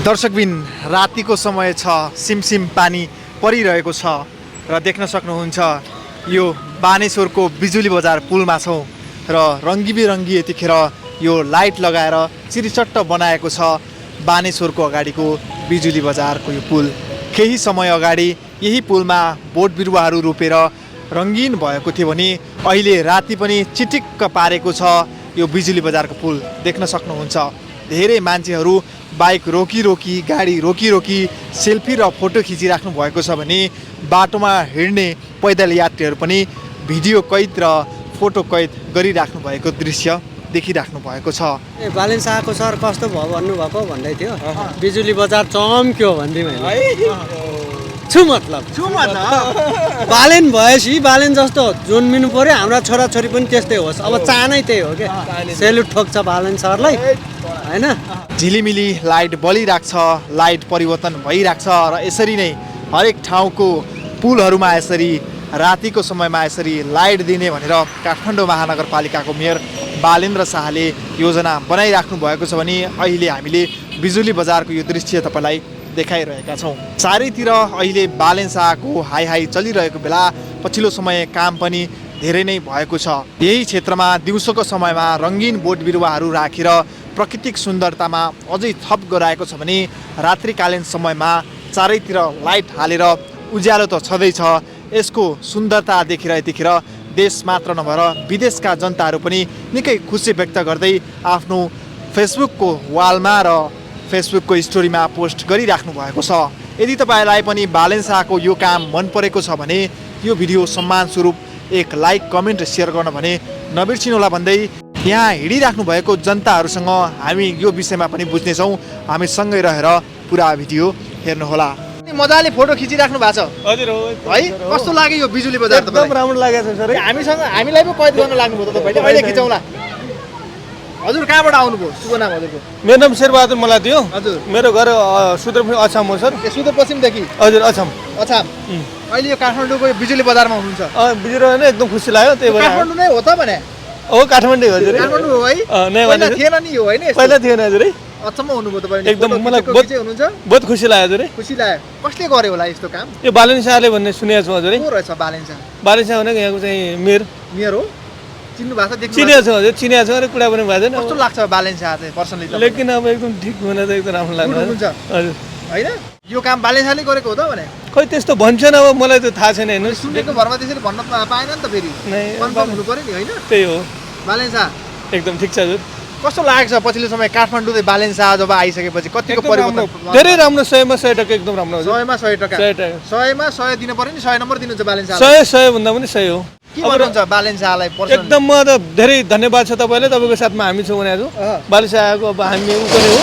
दर्शकबिन रातिको समय छ, सिमसिम पानी परिरहेको छ र देख्न सक्नुहुन्छ यो बानेश्वरको बिजुली बजार पुलमा छौँ र रङ्गीबिरङ्गी यतिखेर यो लाइट लगाएर चिरिचट्ट बनाएको छ बानेश्वरको अगाडिको बिजुली बजारको यो पुल। केही समय अगाडि यही पुलमा बोट बिरुवाहरू रोपेर रङ्गीन भएको थियो भने अहिले राति पनि चिटिक्क पारेको छ यो बिजुली बजारको पुल। देख्न सक्नुहुन्छ धेरै मान्छेहरू बाइक रोकी गाडी रोकी सेल्फी र फोटो खिचिराख्नु भएको छ भने बाटोमा हिँड्ने पैदल यात्रीहरू पनि भिडियो कैद र फोटो कैद गरिराख्नु भएको दृश्य देखिराख्नु भएको छ। बालेन शाहको सर कस्तो भयो भन्नुभएको भन्दै थियो, बिजुली बजार चम्क्यो भन्दै मैले छु मतलब बालेन भएपछि बालेन जस्तो जन्मिनु पर्यो, हाम्रा छोराछोरी पनि त्यस्तै होस्। अब चाहनै त्यही हो क्या, सेल्युट ठोक्छ बालेन सरलाई हैन। झिलिमिली लाइट बलिरहेको छ, लाइट परिवर्तन भइरहेको छ र यसरी नै हरेक ठाउँको पुलहरूमा यसरी रातिको समयमा यसरी लाइट दिने भनेर काठमाडौँ महानगरपालिकाको मेयर बालेन्द्र शाहले योजना बनाइराख्नु भएको छ भने अहिले हामीले बिजुली बजारको यो दृश्य तपाईँलाई देखाइरहेका छौँ। चारैतिर अहिले बालेन शाहको हाई चलिरहेको बेला पछिल्लो समय काम पनि धेरै नै भएको छ। यही क्षेत्रमा दिउँसोको समयमा रङ्गीन बोट बिरुवाहरू राखेर प्राकृतिक सुन्दरतामा अझै थप गराएको छ भने रात्रिकालीन समयमा चारैतिर लाइट हालेर उज्यालो त छँदैछ। यसको सुन्दरता देखेर यतिखेर देश मात्र नभएर विदेशका जनताहरू पनि निकै खुसी व्यक्त गर्दै आफ्नो फेसबुकको वालमा र फेसबुकको स्टोरीमा पोस्ट गरिराख्नु भएको छ। यदि तपाईँलाई पनि बालेन शाहको यो काम मन परेको छ भने यो भिडियो सम्मान स्वरूप एक लाइक कमेन्ट सेयर गर्न भने नबिर्सिनुहोला भन्दै यहाँ हिँडिराख्नु भएको जनताहरूसँग हामी यो विषयमा पनि बुझ्नेछौँ। हामी सँगै रहेर पुरा भिडियो हेर्नुहोला। मजाले फोटो खिचिराख्नु भएको छ। हजुर हो है। कस्तो लाग्यो यो बिजुली बजार? एकदम राम्रो लागेको छ सर। हामीलाई पो कैद गर्न लाग्नुभयो त तपाईँले। अहिले खिचौँला। हजुर कहाँबाट आउनुभयो? शुभ नाम हजुरको? मेरो नाम शेरबहादुर मलाई थियो। हजुर मेरो घर सुदूरपश्चिम अछाम हो सर। सुदूरपश्चिमदेखि? हजुर अछाम। अहिले यो काठमाडौँको बिजुली बजारमा हुनुहुन्छ? बिजुली नै एकदम खुसी लाग्यो। त्यही भएर काठमाडौँ नै हो त भने? हो काठमाडौँ हो हजुर। काठमाडौँ हो है? पहिला थिएन नि यो होइन? पहिला थिएन हजुर है। अचम्म हुनुभयो तपाईले। एकदम मलाई बहुत खुसी लाग्यो हजुर। खुसी लाग्यो। कसले गर्यो होला यस्तो काम? यो बालेन शाहले भन्ने सुनेको छु हजुर। को रहेछ बालेन शाह? बालेन शाह भनेको यहाँको चाहिँ मेयर हो। चिन्नु भएको छ? चिनेको छु हजुर, चिनेको छु। अरे कुरा पनि भएको छैन। कस्तो लाग्छ बालेन शाह चाहिँ पर्सनली? लेकिन अब एकदम ठिक हुन त एकदम राम्रो लाग्छ हजुर। हैन यो काम बालेन शाहले गरेको हो त भने? खै त्यस्तो भन्छन्, अब मलाई त थाहा छैन हेर्नु। सुनेको भरमा त्यसरी भन्न पाएन नि त फेरि। कन्फर्म हुनु पर्यो नि हैन? त्यही हो। बालेन शाह एकदम ठिक छ हजुर। कस्तो लागेको छ पछिल्लो समय काठमाडौँ बालेन शाह जब आइसकेपछि कतिको परिवर्तन? धेरै राम्रो। 100 मा 100 टका एकदम राम्रो। 100 मा 100 टका। 100 मा 100 दिनु पर्यो नि। 100 नम्बर दिनुहुन्छ बालेन शाह? 100 भन्दा पनि 100 हो। के भन्नुहुन्छ बालेन शाहलाई पर्सनली? एकदम म त धेरै धन्यवाद छ तपाईँलाई, तपाईँको साथमा हामी छौँ भनेको छु। बालेन शाहको अब हामी उ पनि हो।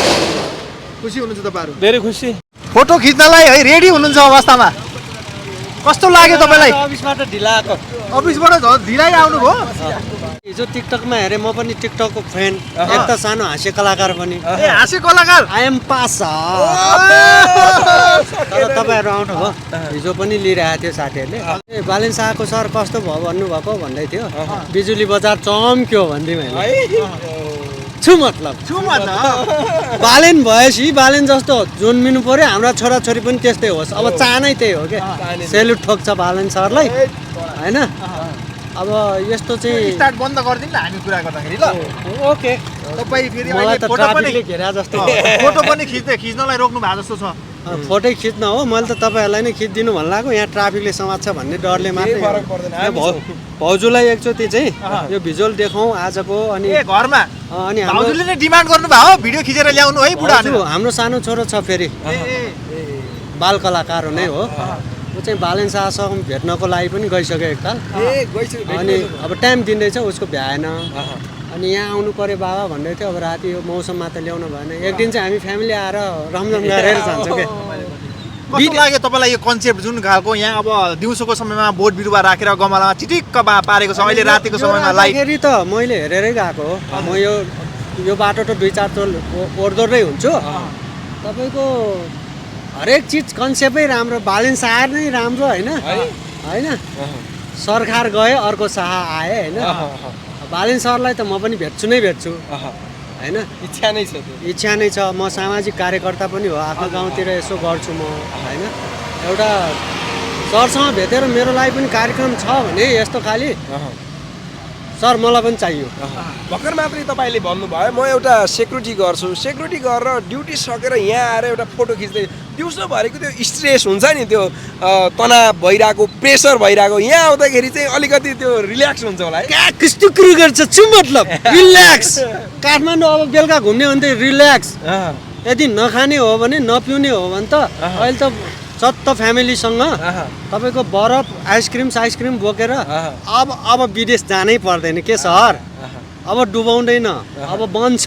खुसी हुनुहुन्छ तपाईँहरू? धेरै खुसी। फोटो खिच्नलाई है रेडी हुनुहुन्छ अवस्थामा? कस्तो लाग्यो तपाईँलाई? अफिसबाट ढिला आएको। अफिसबाट ढिलाइ आउनुभयो? हिजो टिकटकमा हेरेँ, म पनि टिकटकको फ्रेन्ड, एक त सानो हाँस्य कलाकार पनि। ए हाँस्य कलाकार? I am pass. तर तपाईँहरू आउनुभयो, हिजो पनि लिइरहेको थियो साथीहरूले। ए बालेन शाहको सर कस्तो भयो भन्नुभएको भन्दै थियो, बिजुली बजार चम्क्यो भन्दै मैले छु मतलब बालेन भएपछि बालेन जस्तो जन्मिनु पर्यो, हाम्रा छोराछोरी पनि त्यस्तै होस्। अब चाहनै त्यही हो क्या, सेल्युट ठोक्छ बालेन सरलाई हैन। अब यस्तो चाहिँ स्टार्ट बन्द गरिदिनु ल हामी कुरा गर्दाखेरि ल। ओके। तपाईँ फेरि मलाई त ट्राफिकले घेरा जस्तो फोटो पनि खिच्नलाई रोक्नु भएको जस्तो छ। फोटै खिच्न हो, मैले त तपाईँहरूलाई नै खिचिदिनु भन्नु लाग्यो। यहाँ ट्राफिकले समात्छ भन्ने डरले मात्रै। भाउजूलाई एकचोटि चाहिँ यो भिजुअल देखाउँ आजको। अनि घरमा अनि भाउजूले नै डिमान्ड गर्नु भयो भिडियो खिचेर ल्याउनु है बुढाहरु? हाम्रो सानो छोरो छ फेरि, बाल कलाकार नै हो। ऊ चाहिँ बालेन शाहसँग भेट्नको लागि पनि गइसक्यो एकताल। अनि अब टाइम दिँदैछ, उसको भ्याएन। अनि यहाँ आउनु पर्यो बाबा भन्दै थियो। अब राति यो मौसममा त ल्याउनु भएन। एक दिन चाहिँ हामी फ्यामिली आएर रमझम गरेर जान्छौँ क्या। कस्तो लाग्यो तपाईँलाई यो कन्सेप्ट जुन खालको यहाँ अब दिउँसोको समयमा बोट बिरुवा राखेर गमलामा चिटिक्क पारेको छ, अहिले रातिको समयमा लाइट? फेरि त मैले हेरेरै गएको हो। म यो बाटो त 2-4 चोल ओर्दोरै हुन्छु। तपाईँको हरेक चिज कन्सेप्टै राम्रो, बालेन शाह नै राम्रो होइन होइन। सरकार गयो, अर्को शाह आए होइन। बालेन सरलाई त म पनि भेट्छु नै भेट्छु। होइन इच्छा नै छ त्यो। इच्छा नै छ। म सामाजिक कार्यकर्ता पनि हो, आफ्नो गाउँतिर यसो गर्छु म होइन। एउटा सरसँग भेटेर मेरो लागि पनि कार्यक्रम छ भने यस्तो खालि सर मलाई पनि चाहियो। भर्खर मात्रै तपाईँले भन्नुभयो म एउटा सेक्युरिटी गर्छु, सेक्युरिटी गरेर ड्युटी सकेर यहाँ आएर एउटा फोटो खिच्दै दिउँसोभरिको त्यो स्ट्रेस हुन्छ नि, त्यो तनाव भइरहेको, प्रेसर भइरहेको, यहाँ आउँदाखेरि चाहिँ अलिकति त्यो रिल्याक्स हुन्छ होला है। कस्तो कुरो गर्छ छु मतलब रिल्याक्स। काठमाडौँ अब बेलुका घुम्ने हो भने त रिल्याक्स। यदि नखाने हो भने नपिउने हो भने त अहिले त सत्त फ्यामिलीसँग तपाईँको बरफ आइसक्रिम बोकेर अब विदेश जानै पर्दैन के सर। अब डुबाउँदैन, अब बन्छ,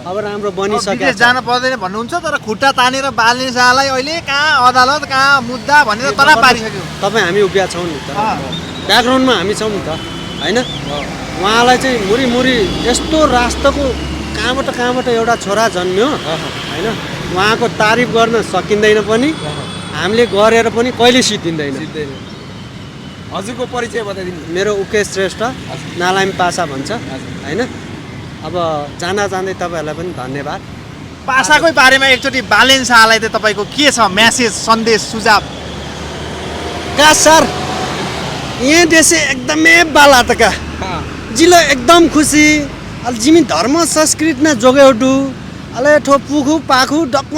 अब राम्रो बनिसक्यो। विदेश जान पर्दैन भन्नुहुन्छ, तर खुट्टा तानेर बालेन शाहलाई अहिले कहाँ अदालत कहाँ मुद्दा भनेर तनाव पारिसक्यो। तपाईँ हामी उभिया छौँ नि त, ब्याकग्राउन्डमा हामी छौँ नि त होइन। उहाँलाई चाहिँ मुरी यस्तो राष्ट्रको कहाँबाट एउटा छोरा जन्म्यो होइन। उहाँको तारिफ गर्न सकिँदैन पनि, हामीले गरेर पनि कहिले सिद्धिँदैन। हजुरको परिचय बताइदिनु। मेरो उकेश श्रेष्ठ, नालाम पासा भन्छ होइन। अब जाँदै तपाईँहरूलाई पनि धन्यवाद। पासाकै बारेमा एकचोटि बालेन शाहलाई चाहिँ तपाईँको के छ म्यासेज, सन्देश, सुझाव? का सर यहाँ देश एकदमै बाला त का जिल्ला एकदम खुसी। अलि जिमी धर्म संस्कृति न जोगेउडु अले ठो पुखु पाखु डक्क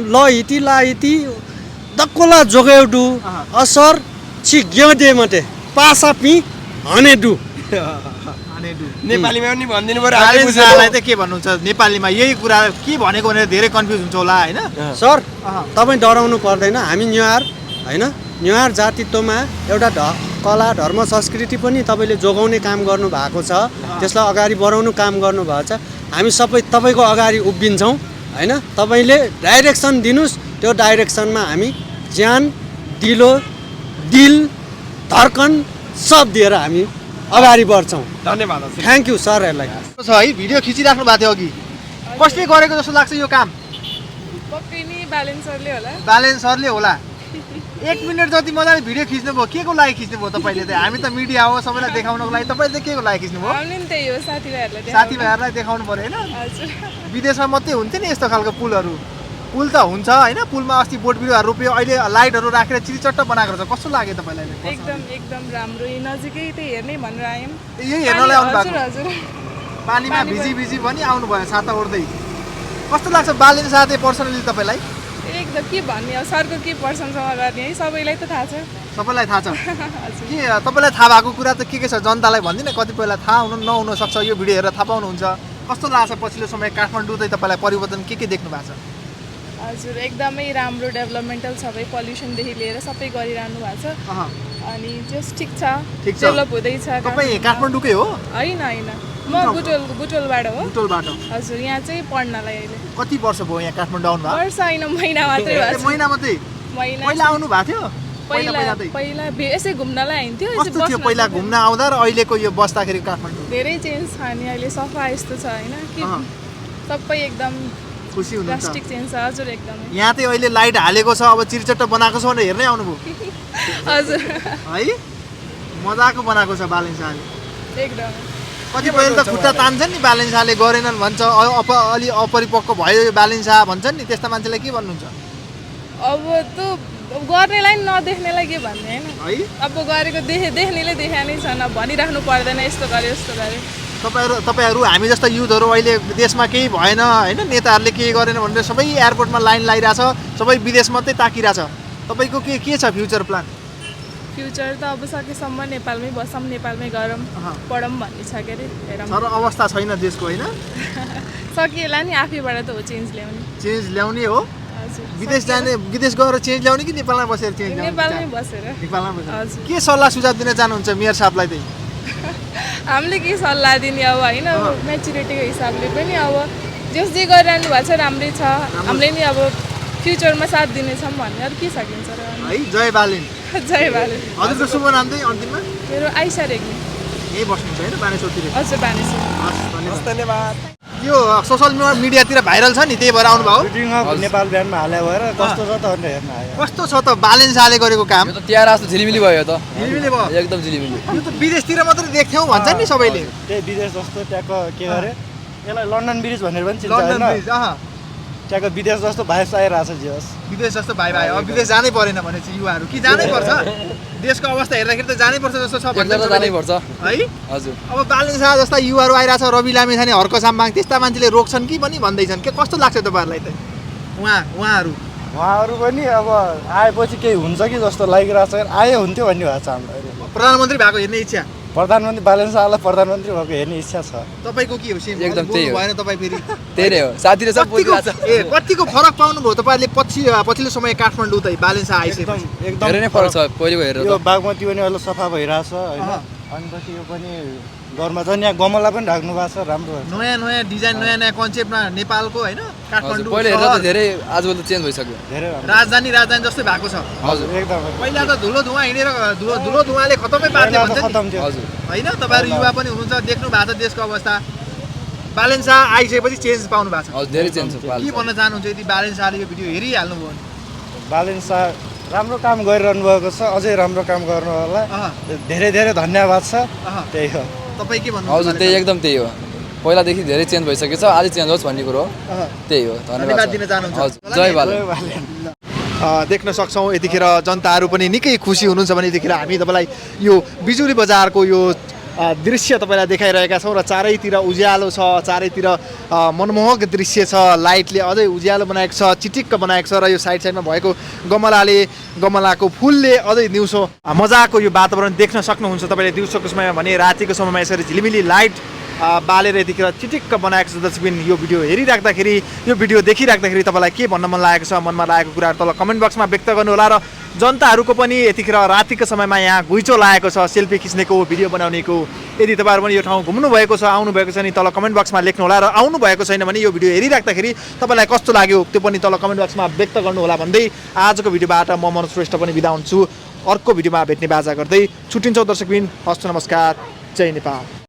ल हिती ला हिती दक्कोला जोगेउडु असर छि ग्यदे मते पासा पि हनेडु। नेपालीमा पनि भनिदिनु पर्यो। बालेन शाहलाई चाहिँ के भन्नुहुन्छ नेपालीमा? यही कुरा के भनेको भनेर धेरै कन्फ्युज हुन्छ होला होइन सर। तपाईँ डराउनु पर्दैन, हामी न्युहार होइन। न्युहार जातित्वमा एउटा कला धर्म संस्कृति पनि तपाईँले जोगाउने काम गर्नुभएको छ, त्यसलाई अगाडि बढाउनु काम गर्नुभएको छ। हामी सबै तपाईँको अगाडि उभिन्छौँ होइन। तपाईँले डाइरेक्सन दिनुहोस्, त्यो डाइरेक्सनमा हामी ज्यान दिल धर्कन सब दिएर हामी अगाडि बढ्छौँ। धन्यवाद। थ्याङ्क यू सरहरूलाई। छ है भिडियो खिचिराख्नु भएको थियो अघि, कसले गरेको जस्तो लाग्छ यो काम? पक्कै नि बालेन सरले होला। बालेन सरले होला। 1 मिनट जति मजाले भिडियो खिच्नुभयो, के को लागि खिच्नुभयो तपाईँले चाहिँ? हामी त मिडिया हो, सबैलाई देखाउनको लागि। तपाईँले चाहिँ के को लागि खिच्नुभयो? हामी नि त्यही हो, साथीभाइहरूलाई साथीभाइहरूलाई देखाउनु पर्यो होइन। हजुर। विदेशमा मात्रै हुन्थ्यो नि यस्तो खालको पुलहरू। पुल त हुन्छ होइन, पुलमा अस्ति बोट बिरुवाहरू रोप्यो, अहिले लाइटहरू राखेर चिरिचट्ट बनाएको रहेछ। कस्तो लाग्यो तपाईँलाई? एकदम राम्रो, यही नजिकै त्यही हेर्नै भनेर आयौँ। यही हेर्नलाई आउनु भएको? हजुर। पानीमा भिजी पनि आउनुभयो, छाता ओढ्दै। कस्तो लाग्छ बालेन शाह चाहिँ पर्सनली तपाईँलाई? एकदम के भन्ने अब सरको के प्रशंसा गर्ने है, सबैलाई त थाहा छ। सबैलाई थाहा छ के तपाईँलाई थाहा भएको कुरा त के छ जनतालाई भनिदिनु। कतिपयलाई थाहा नहुन सक्छ, यो भिडियो हेरेर थाहा पाउनुहुन्छ। कस्तो लाग्छ पछिल्लो समय काठमाडौँ चाहिँ तपाईँलाई परिवर्तन के देख्नु भएको छ? हजुर एकदमै राम्रो डेभलपमेन्टल सबै पल्युसनदेखि लिएर सबै गरिरहनु भएको छ। अनि जस्ट ठिक छ, डेभलप हुँदैछ। तपाईँ काठमाडौँकै हो? होइन म बुटोलबाट हो। बुटोलबाट? हजुर। यहाँ चाहिँ पढ्नलाई अहिले कति वर्ष भयो यहाँ काठमाडौँ आउनु भएको? वर्ष होइन, महिना मात्रै भएको छ। महिना मात्रै? पहिला आउनु भएको थियो? पहिला यसै घुम्नलाई आइन्थ्यो। कस्तो थियो पहिला घुम्न आउँदा र अहिलेको यो बस्दाखेरि काठमाडौँ? धेरै चेन्ज छ नि, अहिले सफा यस्तो छ होइन कि सबै एकदम खुसी हुनुहुन्छ? ड्रास्टिक चेन्ज छ। हजुर एकदमै। यहाँ चाहिँ अहिले लाइट हालेको छ, अब चिरचट्ट बनाएको छ भनेर हेर्नै आउनुभयो? हजुर है मजाको बनाएको छ बालेन शाहले एकदम। कतिपयले त खुट्टा तान्छन् नि बालेन शाहले गरेनन् भन्छ, अलि अपरिपक्व भयो यो बालेन शाह भन्छन् नि, त्यस्ता मान्छेलाई के भन्नुहुन्छ? अब त गर्नेलाई नदेख्नेलाई के भन्ने होइन है। अब गरेको देख्नेले देखा नै छ, न भनिराख्नु पर्दैन यस्तो गर्यो। तपाईँहरू हामी जस्ता युथहरू अहिले देशमा केही भएन होइन, नेताहरूले केही गरेन भनेर सबै एयरपोर्टमा लाइन लगाइरहेछ, सबै विदेश मात्रै ताकिरहेछ। तपाईँको के छ फ्युचर प्लान? फ्युचर त अब सकेसम्म नेपालमै बसौँ, नेपालमै गरौँ, पढौँ भन्ने छ के अरे, हेरौँ। तर अवस्था छैन देशको होइन? सकिएला नि, आफैबाट त हो चेन्ज ल्याउने। चेन्ज ल्याउने हो? विदेश जाने, विदेश गएर चेन्ज ल्याउने कि नेपालमै बसेर चेन्ज ल्याउने? नेपालमै बसेर। नेपालमै बसेर। के सल्लाह सुझाव दिन चाहनुहुन्छ मेयर साहबलाई चाहिँ? हामीले के सल्लाह दिने अब होइन, मेच्युरिटीको हिसाबले पनि अब जे गरिरहनु भएको छ राम्रै छ। हामीले नि अब फ्युचरमा साथ दिनेछौँ भन्ने अरू के सकिन्छ र है। जय बालेन। जय बालेन। हजुरको शुभ नाम चाहिँ अन्तिममा? मेरो आइसा रेग्मी। यही बस्नुहुन्छ होइन बानेश्वरतिर? हजुर बानेश्वर। धन्यवाद। यो सोसल मिडियातिर भाइरल छ नि, त्यही भएर आउनुभयो? नेपाल बिहानमा हाले भएर कस्तो छ त हेर्न आयो। कस्तो छ त बालेन शाहले गरेको काम? यो त तिहार जस्तो झिलिमिली भयो त। झिलिमिली भयो? एकदम झिलिमिली। यो त विदेशतिर मात्रै देख्थ्यौ भन्छ नि सबैले। त्यही विदेश जस्तो ट्याक्क के गरे यसलाई लन्डन ब्रिज भनेर पनि चिन्छ लन्डन होइन ब्रिज त्यहाँको विदेश जस्तो भाइब्स आइरहेछ जे होस् विदेश जस्तो भाइ भाइ अब विदेश जानै परेन भनेपछि युवाहरू कि जानै पर्छ देशको अवस्था हेर्दाखेरि त जानै पर्छ जस्तो छ जानै पर्छ है हजुर अब बालेन शाह जस्ता युवाहरू आइरहेछ रवि लामिछाने हर्क साम्बाङ त्यस्ता मान्छेले रोक्छन् कि पनि भन्दैछन् के कस्तो लाग्छ तपाईँहरूलाई त उहाँहरू पनि अब आएपछि केही हुन्छ कि जस्तो लागिरहेछ आए हुन्थ्यो भन्ने भएको छ हामीलाई प्रधानमन्त्री भएको हेर्ने इच्छा प्रधानमन्त्री बालेन शाहलाई प्रधानमन्त्री भएको हेर्ने इच्छा छ तपाईँको के हो सेम एकदम त्यही हो। भएन तपाईँ फेरि त्यही नै हो साथीले सब बोलिरहेछ कतिको फरक पाउनुभयो तपाईँहरूले पछिल्लो समय काठमाडौँ त बालेन शाह आइसकेपछि एकदम धेरै नै फरक छ पहिलेको हेरेर यो बागमती पनि अहिले सफा भइरहेछ होइन अनि पछि यो पनि घरमा झन् यहाँ गमला पनि राख्नु भएको छ राम्रो नयाँ नयाँ डिजाइन नयाँ नयाँ कन्सेप्टमा नेपालको होइन काठमाडौँ पहिले हेरेर त धेरै आजभोलि त चेन्ज भइसक्यो धेरै राम्रो राजधानी जस्तै भएको छ हजुर एकदम पहिला त धुलो धुवा हिँडेर धुलो धुवाले खतमै पार्ने पहिला त भन्छ नि। खतम थियो हजुर होइन तपाईँहरू युवा पनि हुनुहुन्छ देख्नु भएको छ देशको अवस्था बालेन शाह आइसकेपछि चेन्ज पाउनु भएको छ हजुर धेरै चेन्ज छ के भन्न चाहनुहुन्छ यदि बालेन शाहले यो भिडियो हेरिहाल्नुभयो भने बालेन शाह राम्रो काम गरिरहनु भएको छ अझै राम्रो काम गर्नु होला धेरै धेरै धन्यवाद छ त्यही हो तपाईँ के भन्नु हजुर त्यही एकदम त्यही हो पहिलादेखि धेरै चेन्ज भइसकेको छ अझै चेन्ज होस् भन्ने कुरो हो त्यही हो धन्यवाद दिन चाहनुहुन्छ हजुर जय बालेन देख्न सक्छौँ यतिखेर जनताहरू पनि निकै खुसी हुनुहुन्छ भने यतिखेर हामी तपाईँलाई यो बिजुली बजारको यो दृश्य तपाईँलाई देखाइरहेका छौँ र चारैतिर उज्यालो छ चारैतिर मनमोहक दृश्य छ लाइटले अझै उज्यालो बनाएको छ चिटिक्क बनाएको छ र यो साइड साइडमा भएको गमलाको फुलले अझै दिउँसो मजाको यो वातावरण देख्न सक्नुहुन्छ तपाईँले दिउँसोको समयमा भने रातिको समयमा यसरी झिलिमिली लाइट बालेर यतिखेर चिटिक्क बनाएको छ दर्शकबिन यो भिडियो हेरिराख्दाखेरि यो भिडियो देखिराख्दाखेरि तपाईँलाई के भन्न मन लागेको छ मनमा लागेको कुराहरू तल कमेन्ट बक्समा व्यक्त गर्नुहोला र जनताहरूको पनि यतिखेर रातिको समयमा यहाँ घुइँचो लागेको छ सेल्फी खिच्नेको भिडियो बनाउनेको यदि तपाईँहरू पनि यो ठाउँ घुम्नु भएको छ आउनु भएको छ नि तल कमेन्ट बक्समा लेख्नुहोला र आउनु भएको छैन भने यो भिडियो हेरिराख्दाखेरि तपाईँलाई कस्तो लाग्यो त्यो पनि तल कमेन्ट बक्समा व्यक्त गर्नुहोला भन्दै आजको भिडियोबाट म मनोज श्रेष्ठ पनि बिदा हुन्छु अर्को भिडियोमा भेट्ने बाजा गर्दै छुट्टिन्छौँ दर्शकबिन हस्त नमस्कार जय नेपाल।